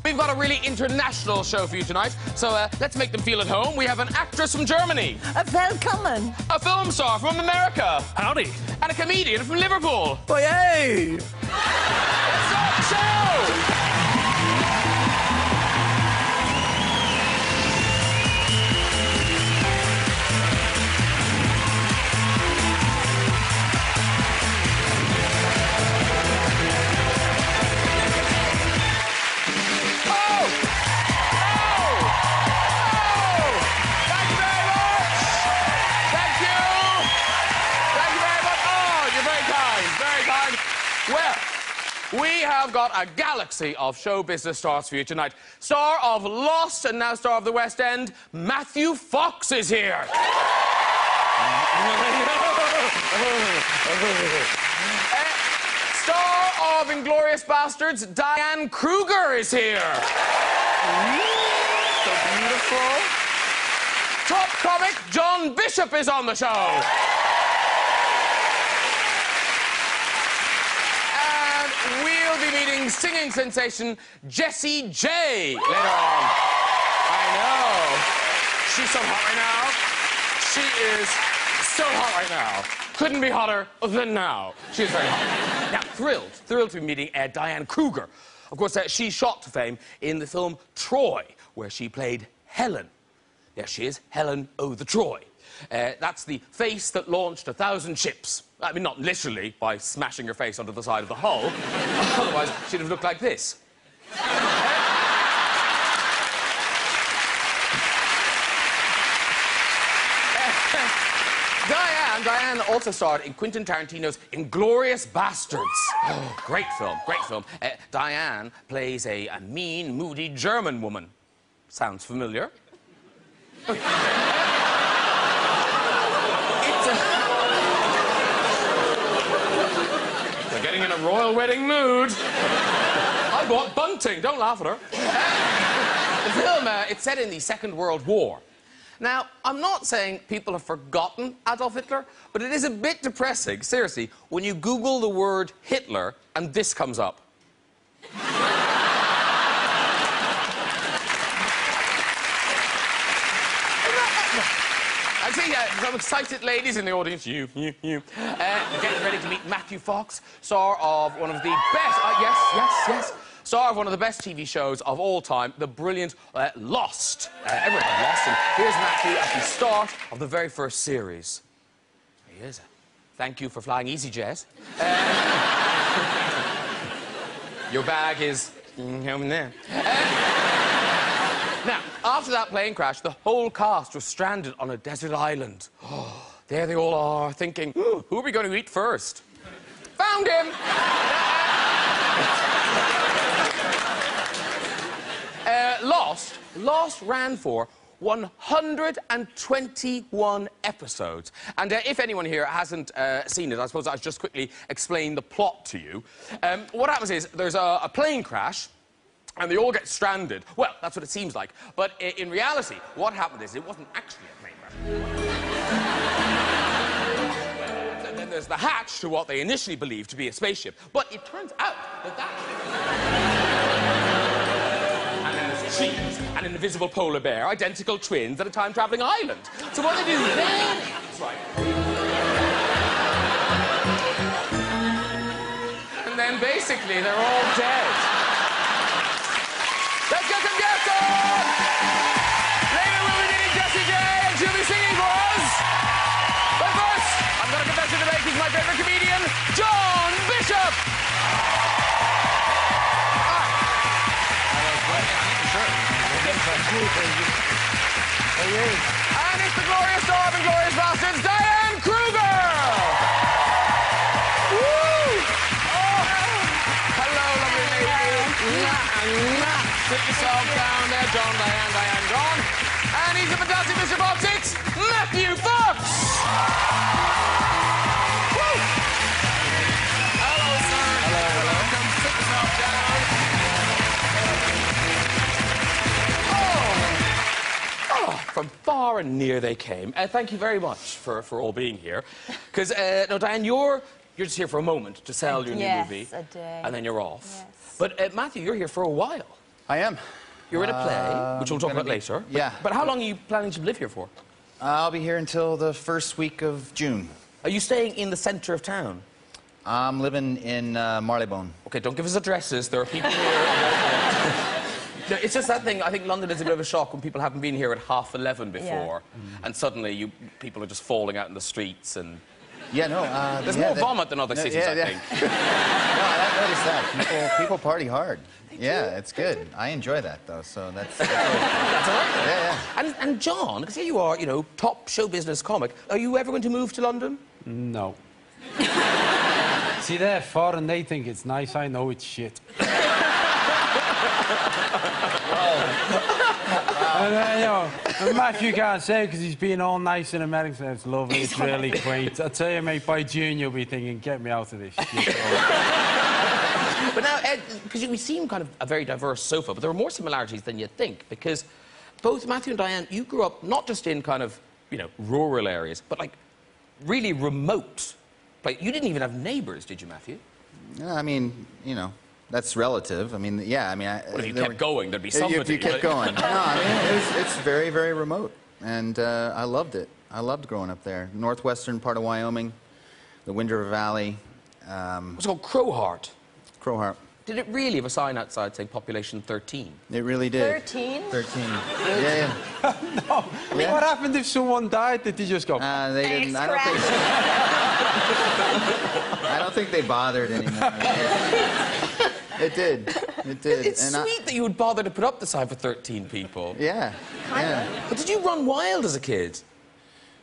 We've got a really international show for you tonight, so let's make them feel at home. We have an actress from Germany. Welcome. A film star from America. Howdy. And a comedian from Liverpool. Oh, yay! Let's start the show! We have got a galaxy of show business stars for you tonight. Star of Lost and now star of the West End, Matthew Fox is here. Star of Inglourious Bastards, Diane Kruger is here. So beautiful. Top comic, John Bishop is on the show. We'll be meeting singing sensation Jessie J later on. I know. She's so hot right now. She is so hot right now. Couldn't be hotter than now. She's very hot. Now, thrilled to be meeting Diane Kruger. Of course, she shot to fame in the film Troy, where she played Helen. Yes, she is Helen O' the Troy. That's the face that launched 1,000 ships. I mean, not literally by smashing her face onto the side of the hull. Otherwise, she'd have looked like this. Diane also starred in Quentin Tarantino's Inglourious Bastards. Oh, great film, great film. Diane plays a mean, moody German woman. Sounds familiar? We're getting in a royal wedding mood. I bought bunting. Don't laugh at her. The film, it's set in the Second World War. Now, I'm not saying people have forgotten Adolf Hitler, but it is a bit depressing, seriously, when you Google the word Hitler and this comes up. I see some excited ladies in the audience. You. Getting ready to meet Matthew Fox, star of one of the best... yes. Star of one of the best TV shows of all time, the brilliant Lost. Everyone had Lost, and here's Matthew at the start of the very first series. Here he is. Thank you for flying EasyJet. Your bag is... over there. Now, after that plane crash, the whole cast was stranded on a desert island. Oh, there they all are, thinking, who are we going to eat first? Found him! Lost ran for 121 episodes. And if anyone here hasn't seen it, I suppose I'll just quickly explain the plot to you. What happens is, there's a plane crash, and they all get stranded. Well, that's what it seems like. But in reality, what happened is it wasn't actually a plane crash. And then there's the hatch to what they initially believed to be a spaceship. But it turns out that... And then there's trees and an invisible polar bear, identical twins at a time-traveling island. So what they do then... That's right. And then basically they're all dead. Let's get some guests on! Later we'll be meeting Jessie J and she'll be singing for us. But first, I'm going to confession to make he's my favourite comedian, John Bishop! And it's the glorious star of Inglourious Bastards, Diane Kruger! Woo! Oh. Hello, lovely lady. Sit yourself down there, John, Diane, John. And he's the fantastic Mr. Box 6, Matthew Fox! Woo! Hello, sir. Hello. Welcome. Sit yourself down. Oh, from far and near they came. Thank you very much for all being here. Because, no, Diane, you're just here for a moment to sell your new movie. Yes, a day. And then you're off. Yes. But, Matthew, you're here for a while. I am. You're in a play, which we'll talk about later. Yeah. But how long are you planning to live here for? I'll be here until the first week of June. Are you staying in the centre of town? I'm living in Marylebone. OK, don't give us addresses. There are people here. No, it's just that thing. I think London is a bit of a shock when people haven't been here at 11:30 before, and suddenly people are just falling out in the streets and... Yeah, no, there's more vomit than other cities, I think. No, I noticed that. People party hard. Yeah, it's good. I enjoy that, though, so that's all right. Yeah. And John, because here you are, you know, top show business comic, are you ever going to move to London? No. See, they're foreign, they think it's nice. I know it's shit. And, you know, and Matthew can't say because he's being all nice in America. It's lovely, it's really quaint. I tell you, mate, by June you'll be thinking, get me out of this shit. But now, Ed, because we seem kind of a very diverse sofa, but there are more similarities than you'd think, because both Matthew and Diane, you grew up not just in kind of, you know, rural areas, but, like, really remote. Like, you didn't even have neighbours, did you, Matthew? No, I mean, you know, that's relative. I mean, yeah, I mean... Well, if you kept going, there'd be somebody. If you kept going. No, I mean, it's very, very remote, and I loved it. I loved growing up there. Northwestern part of Wyoming, the Wind River Valley. What's it called? Crowheart. Crowheart. Did it really have a sign outside saying population 13? It really did. 13? 13. Yeah. No. Yeah. What happened if someone died? Did they just go... They didn't... I don't think they bothered anymore. It did. It did. It's sweet that you would bother to put up the sign for 13 people. Yeah. Yeah. But did you run wild as a kid?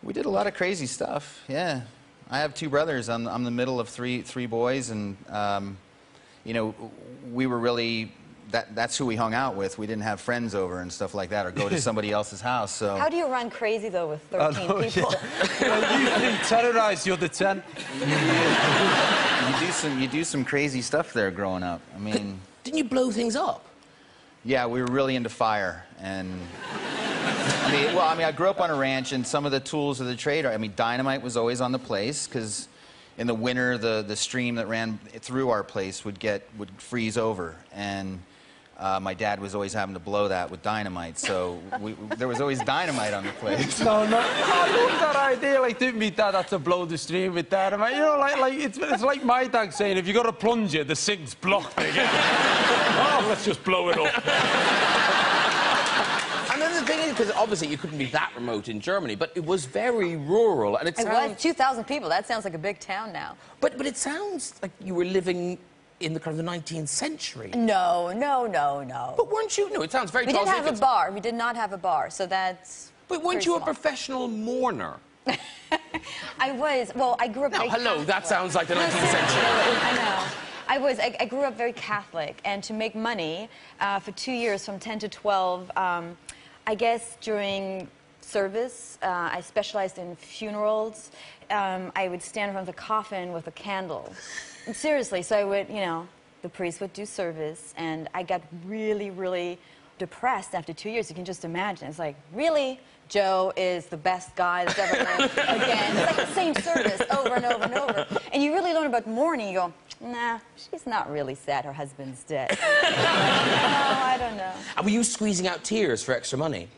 We did a lot of crazy stuff. Yeah. I have two brothers. I'm the middle of three boys, and you know, we were really that's who we hung out with. We didn't have friends over and stuff like that, or go to somebody else's house. So. How do you run crazy though with 13 people? You terrorise the other 10. You do some crazy stuff there growing up. I mean. Didn't you blow things up? Yeah, we were really into fire, and I mean, I grew up on a ranch, and some of the tools of the trade I mean, dynamite was always on the place, because in the winter, the stream that ran through our place would freeze over, and my dad was always having to blow that with dynamite, so there was always dynamite on the place. No, I love that idea. Like, didn't me dad have to blow the stream with dynamite? You know, like it's like my dad saying, if you got a plunger, the sink's blocked again. Oh, let's just blow it up. And then the thing is, because obviously you couldn't be that remote in Germany, but it was very rural, and it was 2,000 people. That sounds like a big town now. But it sounds like you were living in the kind of the 19th century. No. But weren't you? No, it sounds very... We didn't have a bar. We did not have a bar, so that's... But weren't you a professional mourner? I was. Well, I grew up... Now, hello, Catholic. that sounds like the 19th century. I know. I grew up very Catholic, and to make money for 2 years, from 10 to 12, I guess during service, I specialized in funerals. I would stand in front of the coffin with a candle. And seriously, so I would, you know, the priest would do service, and I got really, really depressed after 2 years. You can just imagine. It's like, really? Joe is the best guy that's ever lived again. It's like the same service over and over and over. And you really learn about mourning. You go, nah, she's not really sad her husband's dead. No, I don't know. And were you squeezing out tears for extra money?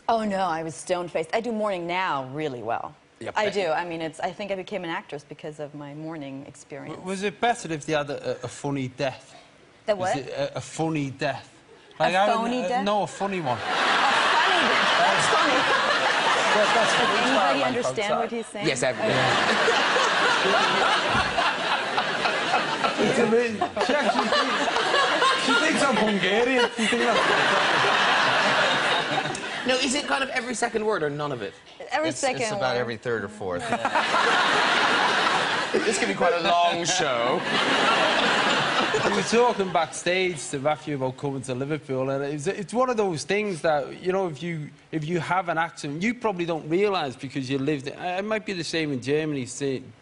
Oh, no, I was stone-faced. I do mourning now really well. Yep. I do. I mean, I think I became an actress because of my mourning experience. Was it better if they had a funny death? The what? Was it a funny death? Like a phony death? No, a funny one. A funny death. That's funny. That's what Does anybody understand what he's saying? Yes, everybody. It's amazing. She thinks I'm Hungarian. She thinks No, is it kind of every second word or none of it? Every second It's about word. every third or fourth. This could be quite a long show. We were talking backstage to Matthew about coming to Liverpool, and it's one of those things that, you know, if you have an accent, you probably don't realise because you lived... It might be the same in Germany,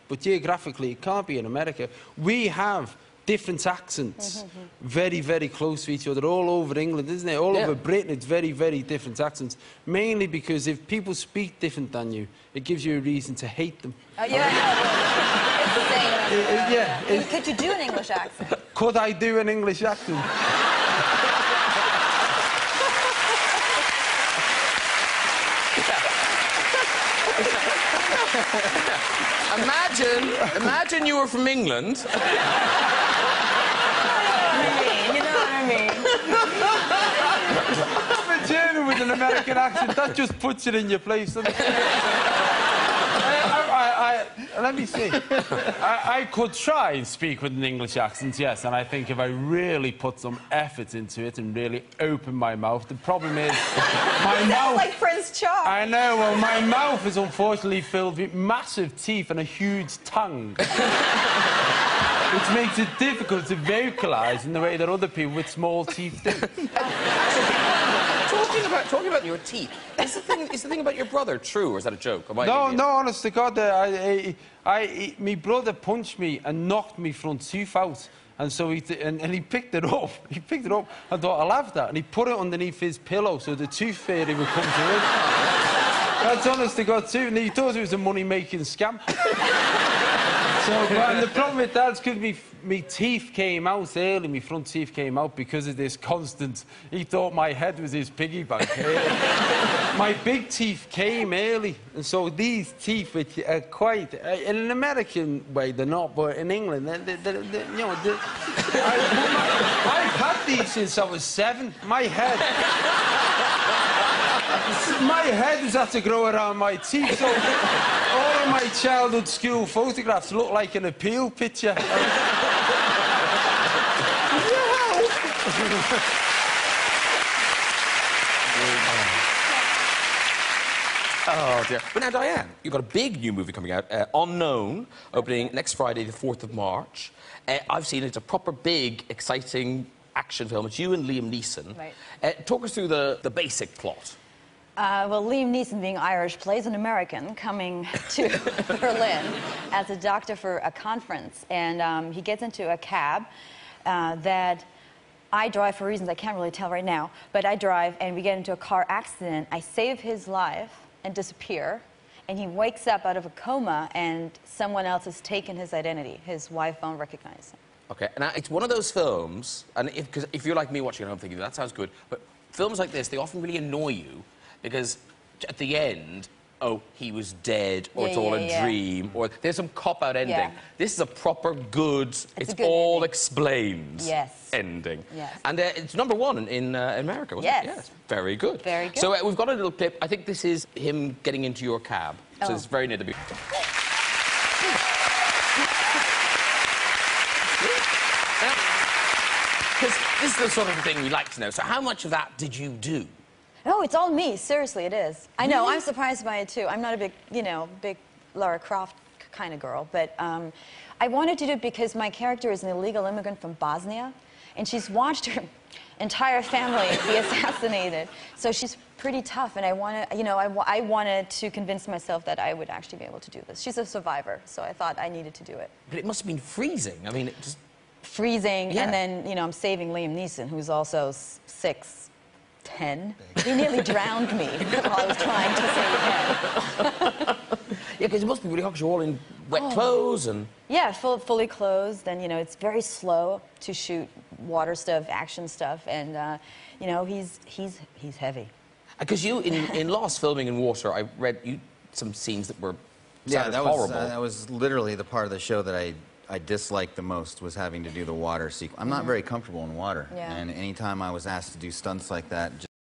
but geographically it can't be in America. We have different accents, very, very close to each other, all over England, isn't it? All over Britain, it's very, very different accents. Mainly because if people speak different than you, it gives you a reason to hate them. It's the same. Yeah. Could you do an English accent? Could I do an English accent? Imagine you were from England. You know what I mean? I'm a German with an American accent. That just puts it in your place. Let me see. I could try and speak with an English accent, yes, and I think if I really put some effort into it and really open my mouth, the problem is my mouth... like Prince Charles. I know, well, my mouth is unfortunately filled with massive teeth and a huge tongue. Which makes it difficult to vocalise in the way that other people with small teeth do. Talking about your teeth, is the thing about your brother true, or is that a joke? No, honest to God, my brother punched me and knocked me front tooth out, and so he picked it up. He picked it up. I thought, I'll have that, and he put it underneath his pillow so the tooth fairy would come to him. That's honest to God too, and he thought it was a money-making scam. And the problem with that is because my teeth came out early, my front teeth came out because of this constant... He thought my head was his piggy bank. My big teeth came early, and so these teeth, which are quite... in an American way, they're not, but in England, you know... I've had these since I was 7. My head has had to grow around my teeth, so all of my childhood school photographs look like an appeal picture. Oh, dear. But now, Diane, you've got a big new movie coming out, Unknown, opening next Friday, the 4th of March. I've seen it. It's a proper big, exciting action film. It's you and Liam Neeson. Right. Talk us through the basic plot. Well, Liam Neeson, being Irish, plays an American coming to Berlin as a doctor for a conference. And he gets into a cab that I drive for reasons I can't really tell right now. But I drive, and we get into a car accident. I save his life and disappear. And he wakes up out of a coma, and someone else has taken his identity. His wife won't recognize him. OK, now, it's one of those films, and if you're like me watching it, I'm thinking, that sounds good, but films like this, they often really annoy you, because at the end, oh, he was dead, or it's all a dream, or there's some cop-out ending. Yeah. This is a proper good, it's all ending. Explained ending. Yes. And it's #1 in America, wasn't it? Yes. Very good. Very good. So we've got a little clip. I think this is him getting into your cab. So it's very near the beginning. Because this is the sort of thing we like to know. So how much of that did you do? No, it's all me. Seriously, it is. I know. I'm surprised by it, too. I'm not a big, big Lara Croft kind of girl. But I wanted to do it because my character is an illegal immigrant from Bosnia. And she's watched her entire family be assassinated. So she's pretty tough. And I wanted to convince myself that I would actually be able to do this. She's a survivor. So I thought I needed to do it. But it must have been freezing. I mean, it just... Freezing. Yeah. And then, I'm saving Liam Neeson, who's also 6'10". He nearly drowned me while I was trying to save him. Yeah, because it must be really hot because you're all in wet clothes and... Yeah, fully clothed, and, it's very slow to shoot water stuff, action stuff, and, he's heavy. Because you, in Lost filming in water, I read some scenes that were horrible. That was literally the part of the show that I disliked the most, was having to do the water sequence. I'm not very comfortable in water, and anytime I was asked to do stunts like that,